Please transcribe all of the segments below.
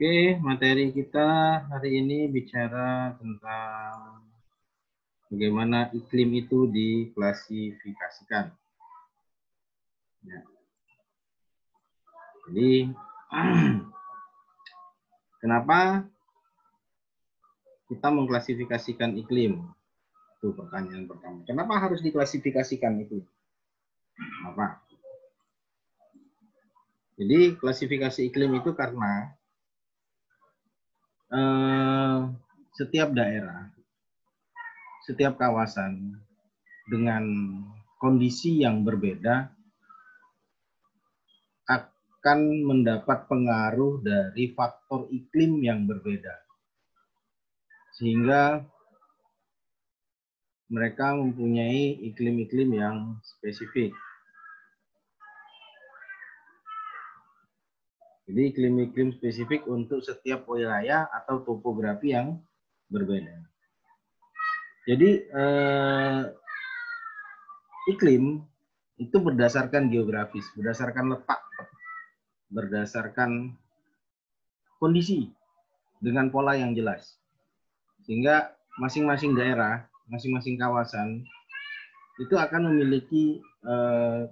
Oke, materi kita hari ini bicara tentang bagaimana iklim itu diklasifikasikan. Ya. Jadi, kenapa kita mengklasifikasikan iklim? Itu pertanyaan pertama. Kenapa harus diklasifikasikan itu? Apa? Jadi, klasifikasi iklim itu karena setiap daerah, setiap kawasan dengan kondisi yang berbeda akan mendapat pengaruh dari faktor iklim yang berbeda. Sehingga mereka mempunyai iklim-iklim yang spesifik. Jadi iklim-iklim spesifik untuk setiap wilayah atau topografi yang berbeda. Jadi iklim itu berdasarkan geografis, berdasarkan letak, berdasarkan kondisi dengan pola yang jelas. Sehingga masing-masing daerah, masing-masing kawasan itu akan memiliki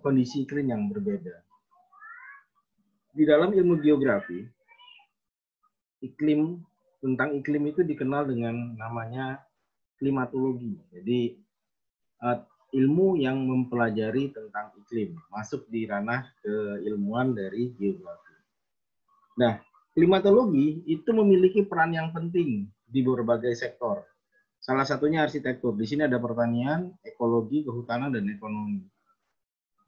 kondisi iklim yang berbeda. Di dalam ilmu geografi, tentang iklim itu dikenal dengan namanya klimatologi. Jadi ilmu yang mempelajari tentang iklim, masuk di ranah keilmuan dari geografi. Nah, klimatologi itu memiliki peran yang penting di berbagai sektor. Salah satunya arsitektur. Di sini ada pertanian, ekologi, kehutanan, dan ekonomi.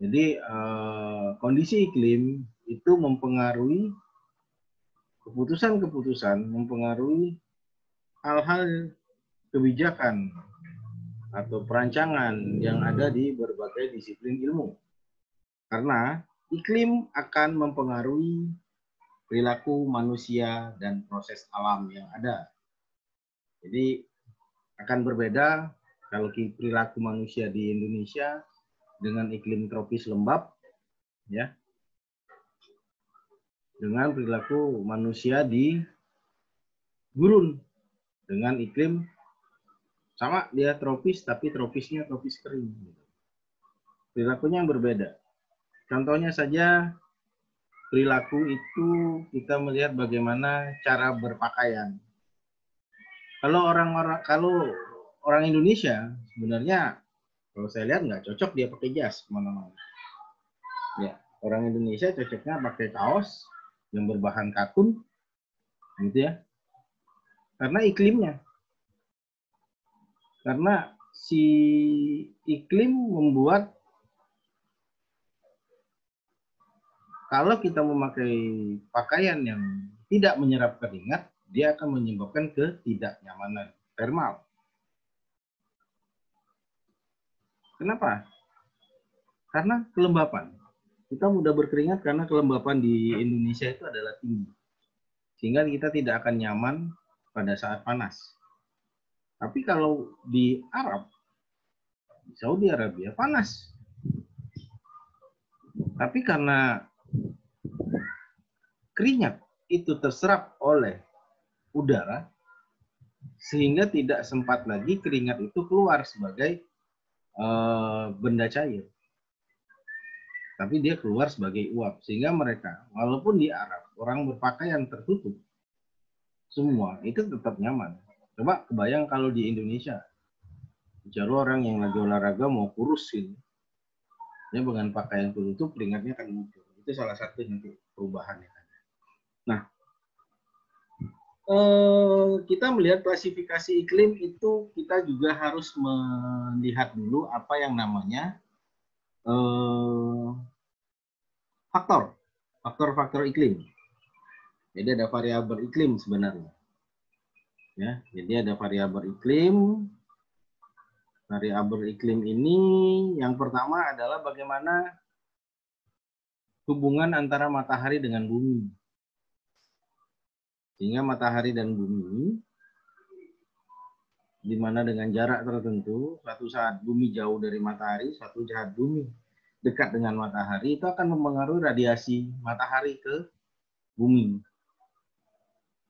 Jadi kondisi iklim itu mempengaruhi keputusan-keputusan, mempengaruhi hal-hal kebijakan atau perancangan yang ada di berbagai disiplin ilmu. Karena iklim akan mempengaruhi perilaku manusia dan proses alam yang ada. Jadi akan berbeda kalau perilaku manusia di Indonesia dengan iklim tropis lembab, ya, dengan perilaku manusia di gurun dengan iklim sama dia tropis tapi tropisnya tropis kering. Perilakunya yang berbeda. Contohnya saja perilaku itu kita melihat bagaimana cara berpakaian. Kalau orang Indonesia sebenarnya kalau saya lihat nggak cocok dia pakai jas kemana-mana. Ya, orang Indonesia cocoknya pakai kaos yang berbahan katun, gitu ya. Karena iklimnya. Karena si iklim membuat kalau kita memakai pakaian yang tidak menyerap keringat, dia akan menyebabkan ketidaknyamanan termal. Kenapa? Karena kelembapan. Kita mudah berkeringat karena kelembapan di Indonesia itu adalah tinggi. Sehingga kita tidak akan nyaman pada saat panas. Tapi kalau di Arab, di Saudi Arabia, panas. Tapi karena keringat itu terserap oleh udara, sehingga tidak sempat lagi keringat itu keluar sebagai benda cair. Tapi dia keluar sebagai uap. Sehingga mereka, walaupun di Arab, orang berpakaian tertutup, semua itu tetap nyaman. Coba kebayang kalau di Indonesia, bicara orang yang lagi olahraga mau kurusin, dia dengan pakaian tertutup, keringatnya akan muncul. Itu salah satu nanti perubahannya. Nah, kita melihat klasifikasi iklim itu kita juga harus melihat dulu apa yang namanya faktor iklim. Jadi ada variabel iklim sebenarnya. Ya, jadi ada variabel iklim. Variabel iklim ini yang pertama adalah bagaimana hubungan antara matahari dengan bumi. Sehingga matahari dan bumi, di mana dengan jarak tertentu, suatu saat bumi jauh dari matahari, suatu saat bumi dekat dengan matahari, itu akan mempengaruhi radiasi matahari ke bumi.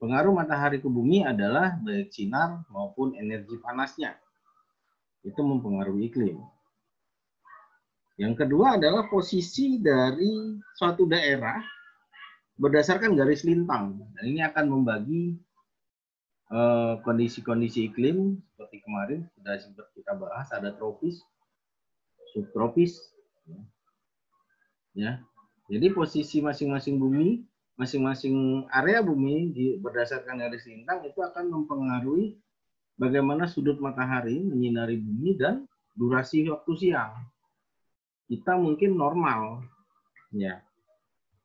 Pengaruh matahari ke bumi adalah baik sinar maupun energi panasnya. Itu mempengaruhi iklim. Yang kedua adalah posisi dari suatu daerah berdasarkan garis lintang. Dan ini akan membagi kondisi-kondisi iklim seperti kemarin sudah sempat kita bahas, ada tropis, subtropis, ya. Jadi posisi masing-masing bumi, masing-masing area bumi berdasarkan garis lintang itu akan mempengaruhi bagaimana sudut matahari menyinari bumi dan durasi waktu siang. Kita mungkin normal, ya.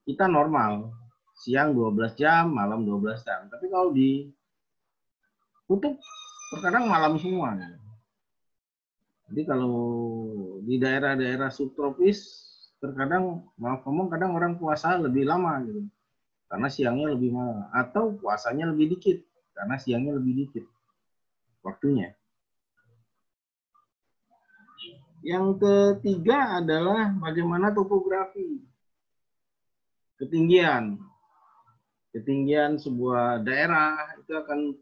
Kita normal, siang 12 jam, malam 12 jam. Tapi kalau di kutub terkadang malam semua. Jadi kalau di daerah-daerah subtropis terkadang, maaf ngomong, kadang orang puasa lebih lama gitu. Karena siangnya lebih malam, atau puasanya lebih dikit karena siangnya lebih dikit waktunya. Yang ketiga adalah bagaimana topografi. Ketinggian. Ketinggian sebuah daerah itu akan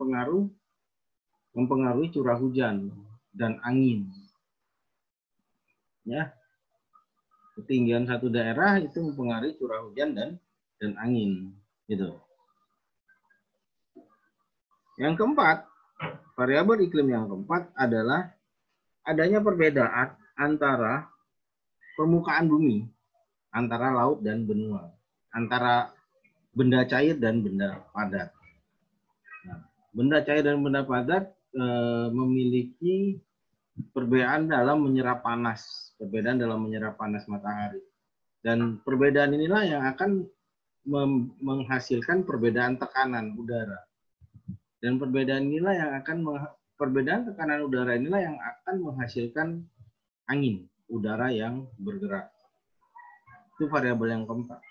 mempengaruhi curah hujan dan angin. Ya. Ketinggian satu daerah itu mempengaruhi curah hujan dan angin, gitu. Yang keempat, variabel iklim yang keempat adalah adanya perbedaan antara permukaan bumi, antara laut dan benua, antara benda cair dan benda padat. Nah, benda cair dan benda padat memiliki perbedaan dalam menyerap panas, perbedaan dalam menyerap panas matahari. Dan perbedaan inilah yang akan menghasilkan perbedaan tekanan udara. Dan perbedaan tekanan udara inilah yang akan menghasilkan angin udara yang bergerak. Itu variabel yang keempat.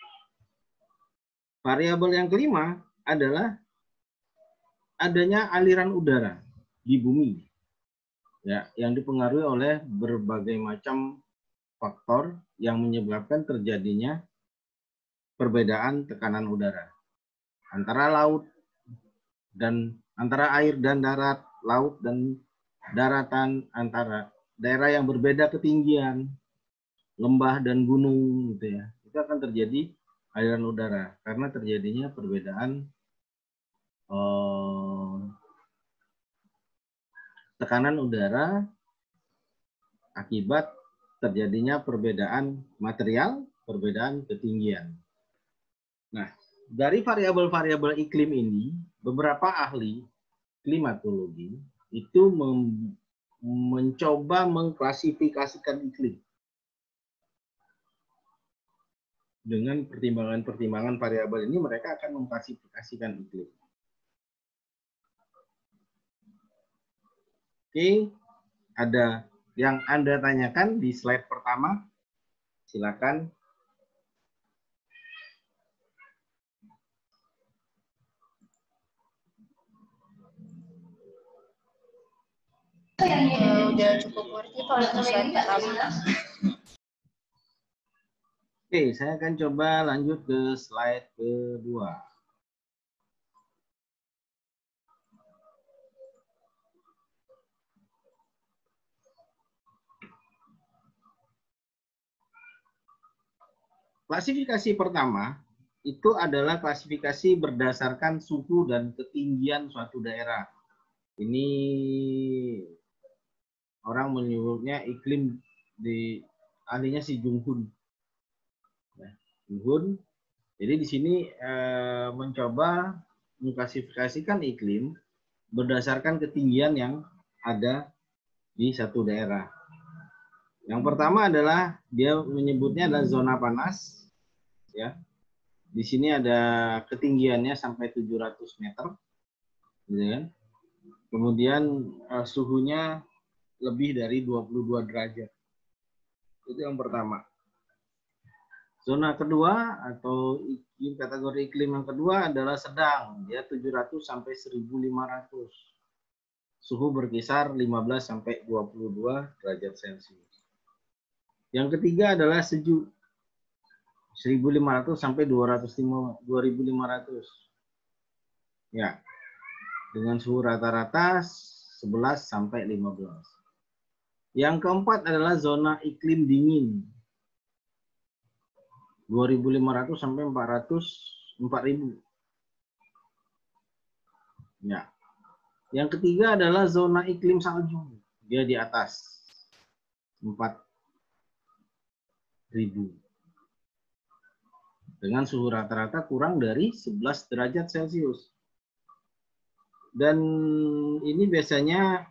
Variabel yang kelima adalah adanya aliran udara di bumi, ya, yang dipengaruhi oleh berbagai macam faktor yang menyebabkan terjadinya perbedaan tekanan udara antara air dan darat, laut dan daratan, antara daerah yang berbeda ketinggian, lembah dan gunung, gitu ya. Itu akan terjadi aliran udara karena terjadinya perbedaan tekanan udara akibat terjadinya perbedaan material, perbedaan ketinggian. Nah, dari variabel-variabel iklim ini, beberapa ahli klimatologi itu mencoba mengklasifikasikan iklim dengan pertimbangan-pertimbangan variabel ini. Mereka akan mengklasifikasikan iklim. Oke, ada yang Anda tanyakan di slide pertama? Silakan. Udah cukup ngerti Pak untuk slide pertama. Oke, saya akan coba lanjut ke slide kedua. Klasifikasi pertama itu adalah klasifikasi berdasarkan suhu dan ketinggian suatu daerah. Ini orang menyebutnya iklim, di ahlinya si Jung Hoon. Jung Hoon. Jadi di sini mencoba mengklasifikasikan iklim berdasarkan ketinggian yang ada di satu daerah. Yang pertama adalah dia menyebutnya adalah zona panas, ya. Di sini ada ketinggiannya sampai 700 meter, gitu kan. Kemudian suhunya lebih dari 22 derajat. Itu yang pertama. Zona kedua atau kategori iklim yang kedua adalah sedang, dia 700 sampai 1500. Suhu berkisar 15 sampai 22 derajat Celcius. Yang ketiga adalah sejuk, 1500 sampai 2500. Ya, dengan suhu rata-rata 11 sampai 15. Yang keempat adalah zona iklim dingin. 2.500 sampai 4.000. Ya. Yang ketiga adalah zona iklim salju. Dia di atas 4.000. Dengan suhu rata-rata kurang dari 11 derajat Celcius. Dan ini biasanya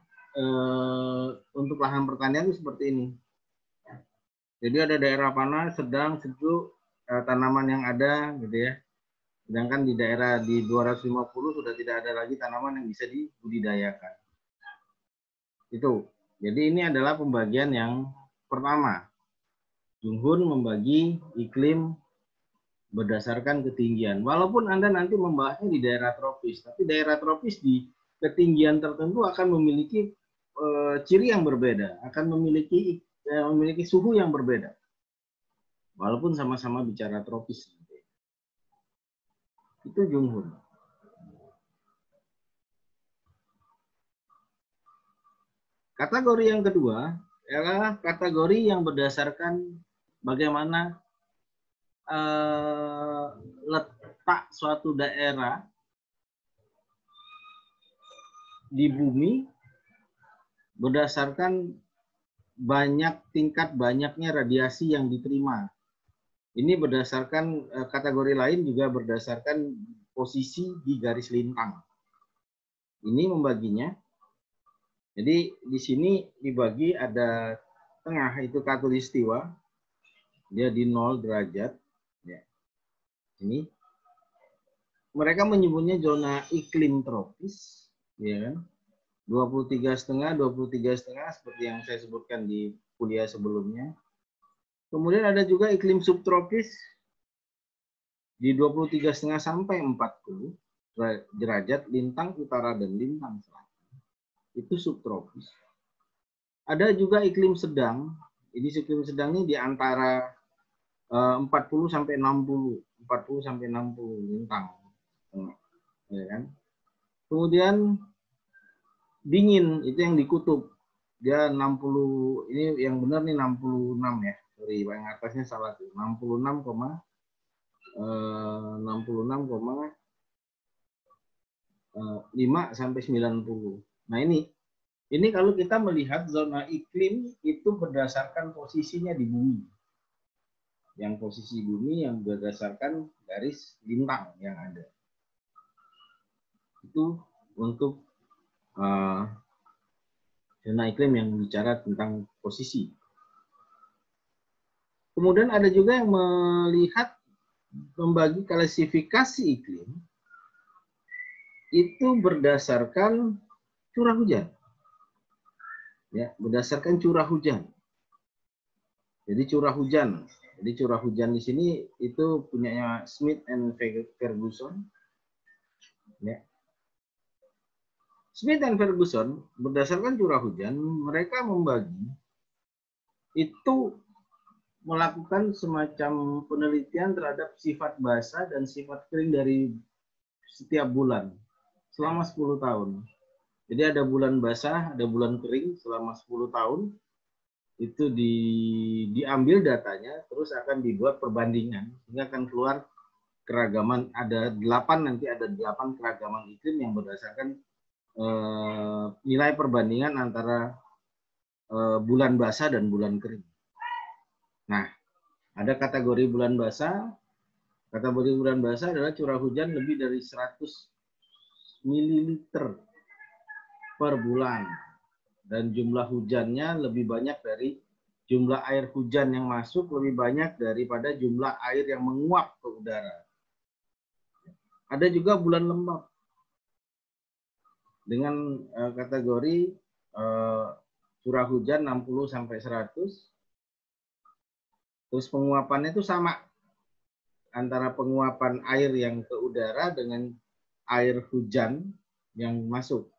untuk lahan pertanian itu seperti ini. Jadi ada daerah panas, sedang, sejuk, tanaman yang ada, gitu ya. Sedangkan di daerah di 250 sudah tidak ada lagi tanaman yang bisa dibudidayakan. Itu. Jadi ini adalah pembagian yang pertama. Junghun membagi iklim berdasarkan ketinggian. Walaupun Anda nanti membahasnya di daerah tropis, tapi daerah tropis di ketinggian tertentu akan memiliki ciri yang berbeda, akan memiliki suhu yang berbeda. Walaupun sama-sama bicara tropis. Itu Junghun. Kategori yang kedua adalah kategori yang berdasarkan bagaimana letak suatu daerah di bumi berdasarkan tingkat banyaknya radiasi yang diterima. Ini berdasarkan kategori lain juga berdasarkan posisi di garis lintang. Ini membaginya. Jadi di sini dibagi ada tengah itu khatulistiwa. Dia di 0 derajat. Ya. Ini. Mereka menyebutnya zona iklim tropis. Ya kan? 23,5 seperti yang saya sebutkan di kuliah sebelumnya. Kemudian ada juga iklim subtropis di 23,5 sampai 40 derajat lintang utara dan lintang selatan. Itu subtropis. Ada juga iklim sedang. Ini iklim sedang ini di antara 40 sampai 60 lintang. Ya kan? Kemudian dingin itu yang di kutub. Dia 60, ini yang benar nih 66 ya. Sorry, yang atasnya salah tuh. 66,5 sampai 90. Nah, ini kalau kita melihat zona iklim itu berdasarkan posisinya di bumi. Yang posisi bumi yang berdasarkan garis lintang yang ada. Itu untuk zona iklim yang bicara tentang posisi. Kemudian ada juga yang melihat membagi klasifikasi iklim itu berdasarkan curah hujan. Ya, berdasarkan curah hujan. Jadi curah hujan di sini itu punyanya Smith and Ferguson. Ya. Smith dan Ferguson berdasarkan curah hujan, mereka membagi itu melakukan semacam penelitian terhadap sifat basah dan sifat kering dari setiap bulan selama 10 tahun. Jadi ada bulan basah, ada bulan kering selama 10 tahun. Itu diambil datanya, terus akan dibuat perbandingan. Sehingga akan keluar keragaman, ada 8 keragaman iklim yang berdasarkan nilai perbandingan antara bulan basah dan bulan kering. Nah, ada kategori bulan basah. Kategori bulan basah adalah curah hujan lebih dari 100 ml per bulan. Dan jumlah hujannya lebih banyak dari jumlah air hujan yang masuk, lebih banyak daripada jumlah air yang menguap ke udara. Ada juga bulan lembab. Dengan kategori curah hujan 60 sampai 100. Terus penguapannya itu sama antara penguapan air yang ke udara dengan air hujan yang masuk.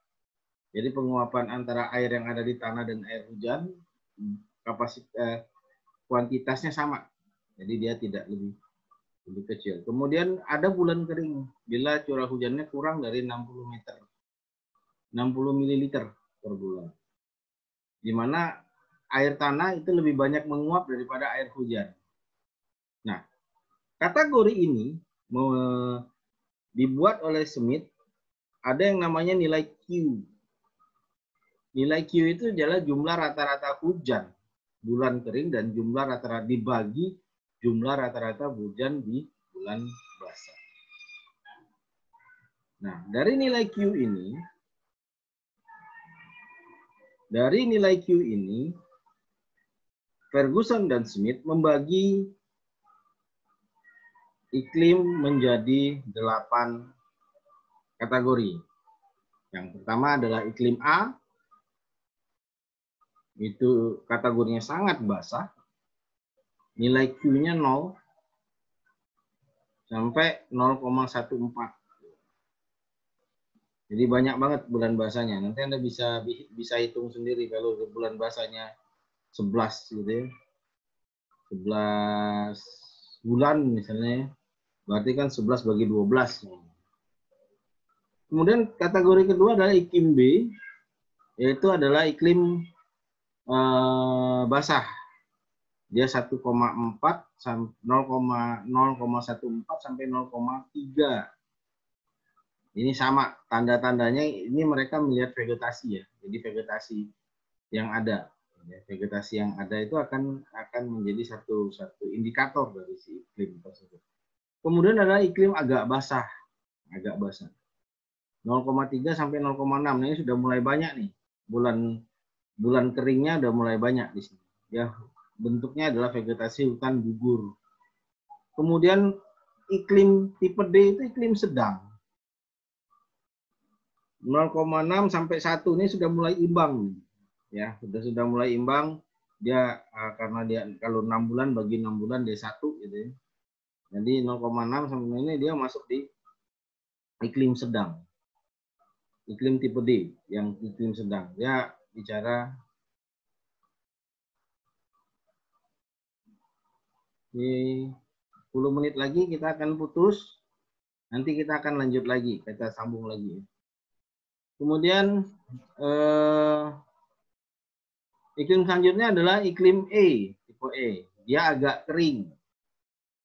Jadi penguapan antara air yang ada di tanah dan air hujan kuantitasnya sama. Jadi dia tidak lebih lebih kecil. Kemudian ada bulan kering bila curah hujannya kurang dari 60 meter, 60 ml per bulan. Di mana air tanah itu lebih banyak menguap daripada air hujan. Nah, kategori ini dibuat oleh Smith, ada yang namanya nilai Q. Nilai Q itu adalah jumlah rata-rata hujan bulan kering dan jumlah rata-rata dibagi jumlah rata-rata hujan di bulan basah. Nah, dari nilai Q ini, Ferguson dan Smith membagi iklim menjadi 8 kategori. Yang pertama adalah iklim A, itu kategorinya sangat basah, nilai Q-nya 0 sampai 0,14. Jadi banyak banget bulan basahnya. Nanti Anda bisa hitung sendiri kalau bulan basahnya 11 gitu ya. 11 bulan misalnya, berarti kan 11 bagi 12. Kemudian kategori kedua adalah iklim B, yaitu adalah iklim basah. Dia 1,4 0,14 sampai 0,3. Ini sama tanda-tandanya, ini mereka melihat vegetasi ya. Jadi vegetasi yang ada, vegetasi yang ada itu akan menjadi satu indikator dari si iklim tersebut. Kemudian ada iklim agak basah, 0,3 sampai 0,6. Ini sudah mulai banyak nih. Bulan keringnya udah mulai banyak di sini. Ya, bentuknya adalah vegetasi hutan gugur. Kemudian iklim tipe D itu iklim sedang. 0,6 sampai 1 ini sudah mulai imbang. Ya, sudah mulai imbang. Dia karena dia kalau 6 bulan bagi 6 bulan dia 1 gitu ya. Jadi 0,6 sampai ini dia masuk di iklim sedang. Iklim tipe D yang iklim sedang. Ya, bicara 10 menit lagi kita akan putus. Nanti kita akan lanjut lagi, kita sambung lagi. Kemudian iklim selanjutnya adalah iklim E, tipe E. Dia agak kering.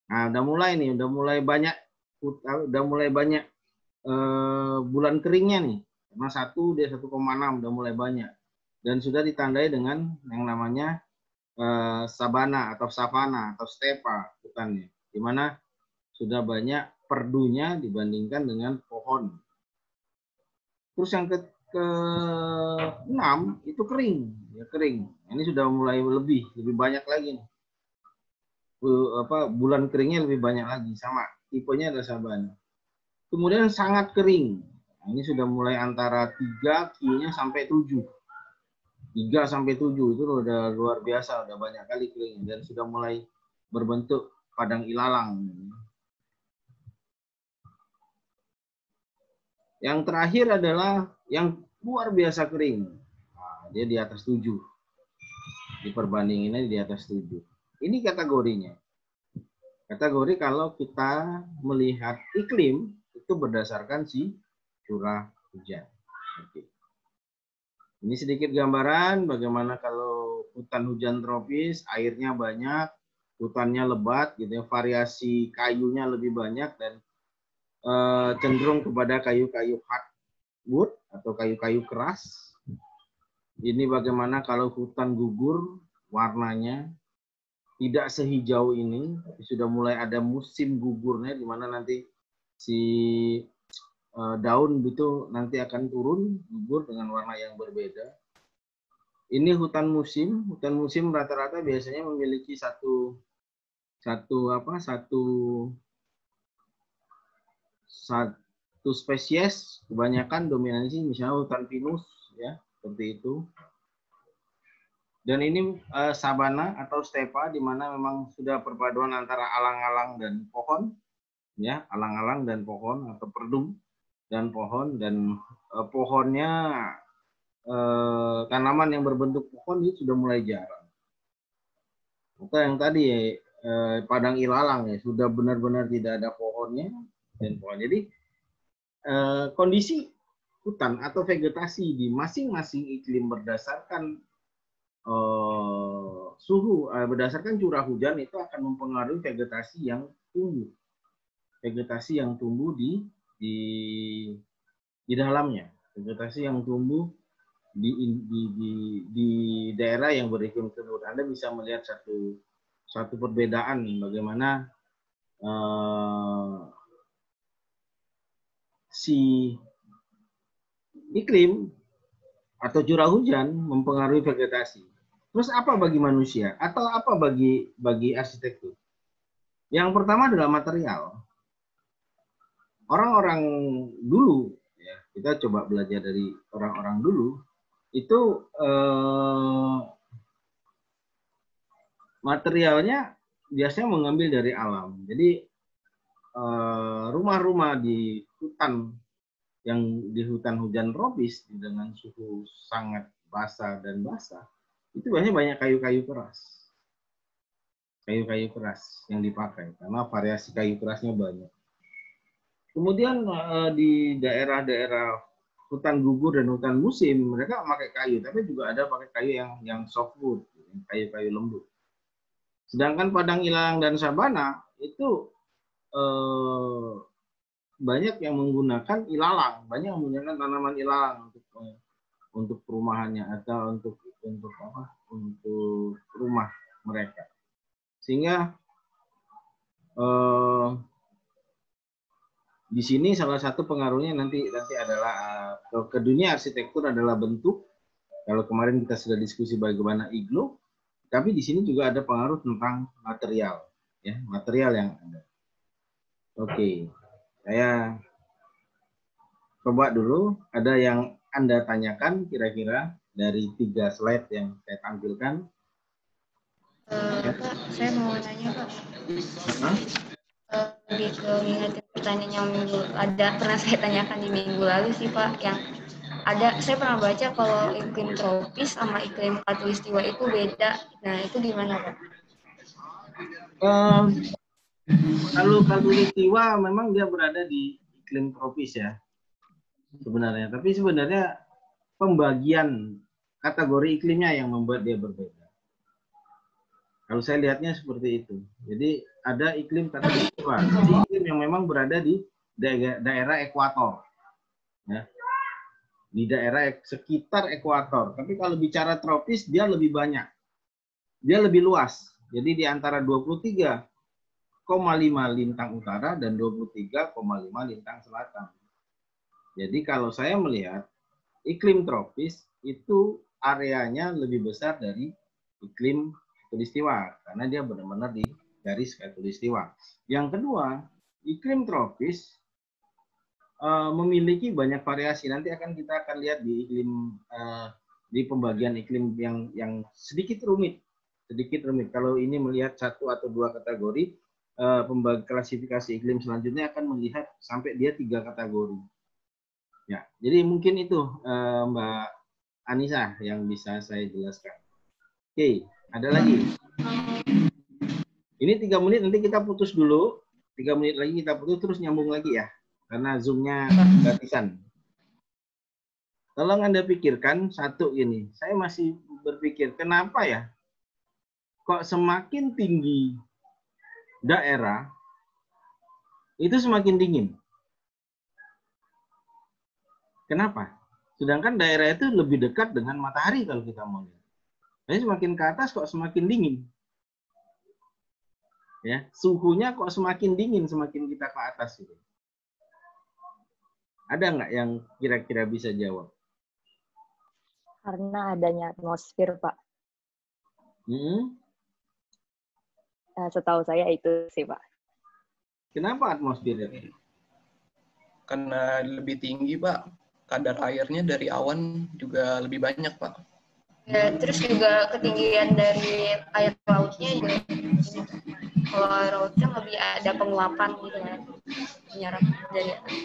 Nah, udah mulai banyak bulan keringnya nih. Karena 1 dia 1,6 udah mulai banyak. Dan sudah ditandai dengan yang namanya sabana atau savana atau stepa hutannya. Di mana sudah banyak perdunya dibandingkan dengan pohon. Terus yang ke-6 itu kering, ya kering. Ini sudah mulai lebih banyak lagi nih. Bulan keringnya lebih banyak lagi, sama tipenya ada sabana. Kemudian sangat kering. Nah, ini sudah mulai antara 3 Q-nya sampai 7. 3 sampai 7 itu udah luar biasa, udah banyak kali kering dan sudah mulai berbentuk padang ilalang. Yang terakhir adalah yang luar biasa kering. Nah, dia di atas 7. Di perbandingannya di atas 7. Ini kategorinya. Kategori kalau kita melihat iklim itu berdasarkan si curah hujan. Oke. Ini sedikit gambaran bagaimana kalau hutan hujan tropis, airnya banyak, hutannya lebat, gitu ya, variasi kayunya lebih banyak dan cenderung kepada kayu-kayu hardwood atau kayu-kayu keras. Ini bagaimana kalau hutan gugur, warnanya tidak sehijau ini, tapi sudah mulai ada musim gugurnya, di mana nanti si daun itu nanti akan turun gugur dengan warna yang berbeda. Ini hutan musim rata-rata biasanya memiliki satu spesies, kebanyakan dominasi, misalnya hutan pinus ya, seperti itu. Dan ini sabana atau stepa, di mana memang sudah perpaduan antara alang-alang dan pohon, ya, alang-alang dan pohon atau perdu dan pohon, dan pohonnya tanaman yang berbentuk pohon ini sudah mulai jarang. Atau yang tadi padang ilalang ya, sudah benar-benar tidak ada pohonnya dan pohon. Jadi kondisi hutan atau vegetasi di masing-masing iklim berdasarkan suhu, berdasarkan curah hujan itu akan mempengaruhi vegetasi yang tumbuh di dalamnya, vegetasi yang tumbuh di daerah yang beriklim tersebut. Anda bisa melihat satu perbedaan bagaimana si iklim atau curah hujan mempengaruhi vegetasi. Terus apa bagi manusia atau apa bagi arsitektur? Yang pertama adalah material. Orang-orang dulu, ya, kita coba belajar dari orang-orang dulu, itu materialnya biasanya mengambil dari alam. Jadi rumah-rumah di hutan hujan tropis dengan suhu sangat basah, itu biasanya banyak kayu-kayu keras yang dipakai karena variasi kayu kerasnya banyak. Kemudian di daerah-daerah hutan gugur dan hutan musim mereka pakai kayu, tapi juga ada pakai kayu yang softwood, kayu-kayu lembut. Sedangkan padang ilalang dan sabana itu banyak yang menggunakan ilalang, banyak yang menggunakan tanaman ilalang untuk perumahannya atau untuk rumah mereka. Sehingga di sini salah satu pengaruhnya nanti adalah ke dunia arsitektur adalah bentuk. Kalau kemarin kita sudah diskusi bagaimana iglo, tapi di sini juga ada pengaruh tentang material, ya, material yang ada. Oke, saya coba dulu, ada yang Anda tanyakan kira-kira dari 3 slide yang saya tampilkan? Pak, saya mau nanya Pak. Lebih ke mengingatkan pertanyaan yang pernah saya tanyakan di minggu lalu sih Pak, yang saya pernah baca kalau iklim tropis sama iklim khatulistiwa itu beda. Nah itu gimana Pak? Kalau khatulistiwa memang dia berada di iklim tropis ya sebenarnya, tapi sebenarnya pembagian kategori iklimnya yang membuat dia berbeda. Kalau saya lihatnya seperti itu. Jadi ada iklim khatulistiwa, jadi iklim yang memang berada di daerah ekuator, ya, di daerah sekitar ekuator. Tapi kalau bicara tropis dia lebih banyak, dia lebih luas. Jadi di antara 23,5 lintang utara dan 23,5 lintang selatan. Jadi kalau saya melihat iklim tropis itu areanya lebih besar dari iklim khatulistiwa karena dia benar-benar di garis khatulistiwa. Yang kedua, iklim tropis memiliki banyak variasi. Nanti kita akan lihat di di pembagian iklim yang sedikit rumit. Kalau ini melihat 1 atau 2 kategori, klasifikasi iklim selanjutnya akan melihat sampai dia 3 kategori. Ya, jadi mungkin itu Mbak Anissa yang bisa saya jelaskan. Oke, ada lagi. Ini 3 menit, nanti kita putus dulu. 3 menit lagi kita putus, terus nyambung lagi ya. Karena Zoom-nya gratisan. Tolong Anda pikirkan satu ini. Saya masih berpikir, kenapa ya? Kok semakin tinggi daerah, itu semakin dingin. Kenapa? Sedangkan daerah itu lebih dekat dengan matahari kalau kita mau lihat. Jadi semakin ke atas kok semakin dingin. Ya, suhunya kok semakin dingin semakin kita ke atas gitu. Ada nggak yang kira-kira bisa jawab? Karena adanya atmosfer, Pak. Setahu saya itu sih, Pak. Kenapa atmosfernya? Karena lebih tinggi, Pak. Kadar airnya dari awan juga lebih banyak, Pak. Ya, terus juga ketinggian dari air lautnya juga. Kalau air lautnya lebih ada penguapan gitu kan, menyerap dari atas.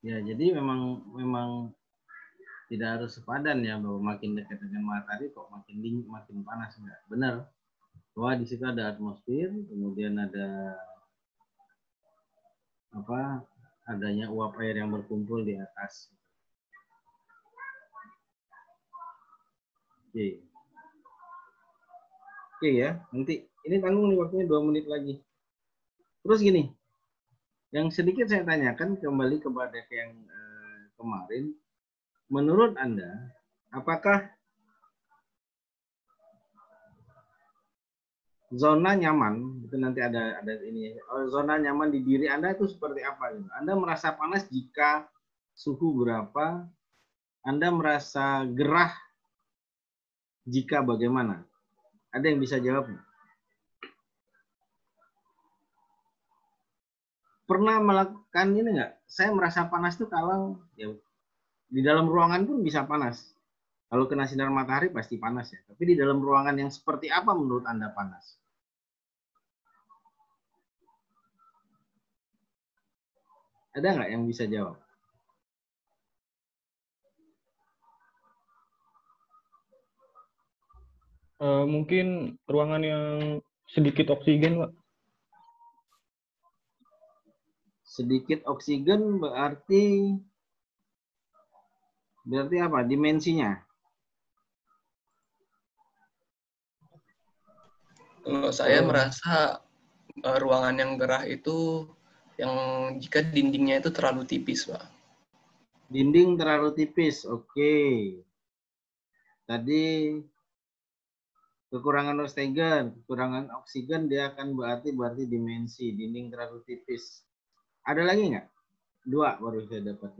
Ya, jadi memang Tidak harus sepadan ya, bahwa makin dekat dengan matahari kok makin dingin, makin panas, enggak. Benar. Bahwa di situ ada atmosfer, kemudian ada adanya uap air yang berkumpul di atas. Oke. Oke ya, nanti ini tanggung nih waktunya 2 menit lagi. Terus gini, yang sedikit saya tanyakan kembali kepada yang kemarin, menurut Anda, apakah zona nyaman itu nanti ada ini, zona nyaman di diri Anda itu seperti apa? Gitu? Anda merasa panas jika suhu berapa? Anda merasa gerah jika bagaimana? Ada yang bisa jawab? Pernah melakukan ini nggak? Saya merasa panas tuh kalau ya, di dalam ruangan pun bisa panas. Kalau kena sinar matahari pasti panas ya. Tapi di dalam ruangan yang seperti apa menurut Anda panas? Ada nggak yang bisa jawab? Mungkin ruangan yang sedikit oksigen, Pak. Sedikit oksigen berarti apa? Dimensinya? Kalau saya merasa ruangan yang gerah itu yang jika dindingnya itu terlalu tipis, Pak. Dinding terlalu tipis, oke. Tadi kekurangan oksigen dia akan berarti dimensi, dinding terlalu tipis. Ada lagi nggak? 2 baru saya dapat.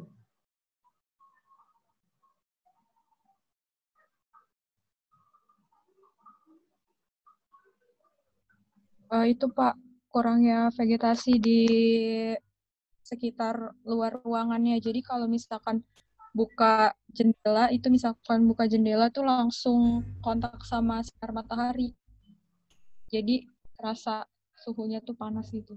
Itu Pak, kurangnya vegetasi di sekitar luar ruangannya. Jadi kalau misalkan buka jendela tuh langsung kontak sama sinar matahari. Jadi terasa suhunya tuh panas gitu.